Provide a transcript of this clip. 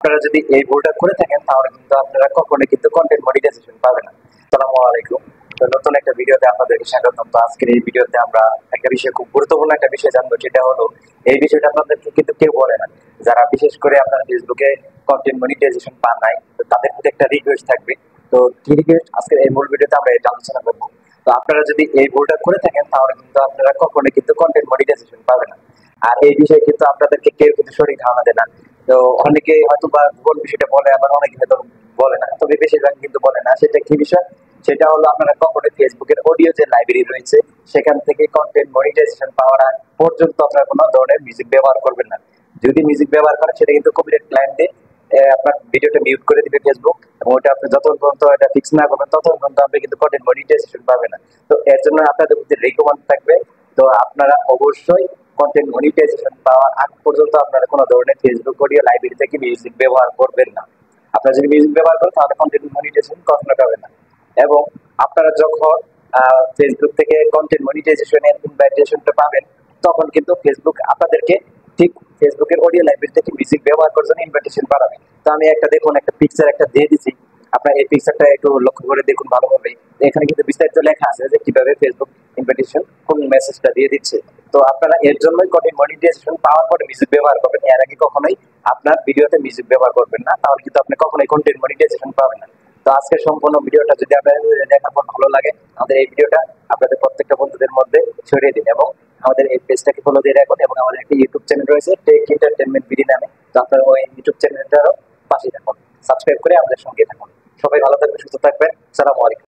আপনারা যদি এই ভুলটা করে থাকেন তাহলে কিন্তু আপনারা কখনোই কিন্তু কন্টেন্ট মনিটাইজেশন পাবেন না। আসসালামু আলাইকুম। তো নতুন একটা ভিডিওতে আপনাদেরকে স্বাগতম। তো আজকের এই ভিডিওতে আমরা একটা বিষয়, খুব গুরুত্বপূর্ণ একটা বিষয় জানবো, সেটা হলো এই বিষয়টা আপনাদেরকে কিন্তু কেউ বলে না। যারা বিশেষ করে আপনারা ফেসবুকে কন্টেন্ট মনিটাইজেশন পান নাই, তো তাদের প্রতি একটা রিকোয়েস্ট থাকবে। তো কি রিকোয়েস্ট, আজকের এই মূল ভিডিওতে আমরা এটা আলোচনা করবো। তো আপনারা যদি এই ভুলটা করে থাকেন তাহলে কিন্তু আপনারা কখনোই কিন্তু কন্টেন্ট মনিটাইজেশন পাবেন না। আর এই বিষয়ে কিন্তু আপনাদেরকে কেউ কিন্তু সঠিক ধারণা দেয় না। তো অনেকে হয়তো বা ভুল বিষয়টা বলে, আবার অনেকে হয়তো বলে না, তবে বেশিরভাগ কিন্তু বলে না। সেটা কি বিষয়? সেটা হলো আপনারা কখনোই ফেসবুকের অডিও যে লাইব্রেরি রয়েছে সেখান থেকে কন্টেন্ট মনিটাইজেশন পাওয়ার আগ পর্যন্ত আপনারা কোনো ধরনের মিউজিক ব্যবহার করবেন না। যদি মিউজিক ব্যবহার করেন সেটা কিন্তু কপিরাইট ক্লাইম দিয়ে আপনার ভিডিওটা মিউট করে দিবে ফেসবুক, এবং ওটা আপনি যতক্ষণ পর্যন্ত এটা ফিক্স না করবেন ততক্ষণ পর্যন্ত আপনি কিন্তু কন্টেন্ট মনিটাইজেশন পাবেন না। তো এর জন্য আপনাদের প্রতি রেকমেন্ড থাকবে, তো আপনারা অবশ্যই কন্টেন্ট মনিটাইজেশন পাওয়ার আগ পর্যন্ত আপনারা কোনো ধরনের ফেসবুক অডিও লাইব্রেরি থেকে মিউজিক ব্যবহার করবেন না। আপনারা যদি মিউজিক ব্যবহার করেন তাহলে কন্টেন্ট মনিটাইজেশন কখনো পাবেন না। এবং আপনারা যখন ফেসবুক থেকে কন্টেন্ট মনিটাইজেশনের ইনভাইটেশনটা পাবেন, তখন কিন্তু ফেসবুক আপনাদেরকে ঠিক ফেসবুকের অডিও লাইব্রেরি থেকে মিউজিক ব্যবহার করার জন্য ইনভাইটেশন পাঠাবে। তো আমি একটা দেখুন, একটা পিকচার একটা দিয়ে দিছি, আপনার এই পিকচারটা একটু লক্ষ্য করে দেখুন ভালোভাবে। এখানে কিন্তু বিস্তারিত লেখা আছে যে কিভাবে ফেসবুক ইনভাইটেশন কোন মেসেজটা দিয়ে দিচ্ছে। তো আপনারা এর জন্যই কন্টেন্ট মনিটাইজেশন পাওয়ার পরে মিউজিক ব্যবহার করবেন, এর আগে কখনোই আপনার ভিডিওতে মিউজিক ব্যবহার করবেন না, তাহলে কিন্তু আপনি কখনোই কন্টেন্ট মনিটাইজেশন পাবেন না। তো আজকের সম্পূর্ণ ভিডিওটা যদি আপনাদের দেখার পর ভালো লাগে, আমাদের এই ভিডিওটা আপনাদের প্রত্যেকটা বন্ধুদের মধ্যে ছড়িয়ে দিন, এবং আমাদের এই পেজটাকে ফলো দিয়ে রাখুন। এবং আমাদের একটা ইউটিউব চ্যানেল রয়েছে টেক এন্টারটেনমেন্ট বিডি নামে, তো আপনারা ওই ইউটিউব চ্যানেলটারও পাশে থাকুন, সাবস্ক্রাইব করে আমাদের সঙ্গে থাকুন। সবাই ভালো থাকবেন, সুস্থ থাকবেন। আসসালামু আলাইকুম।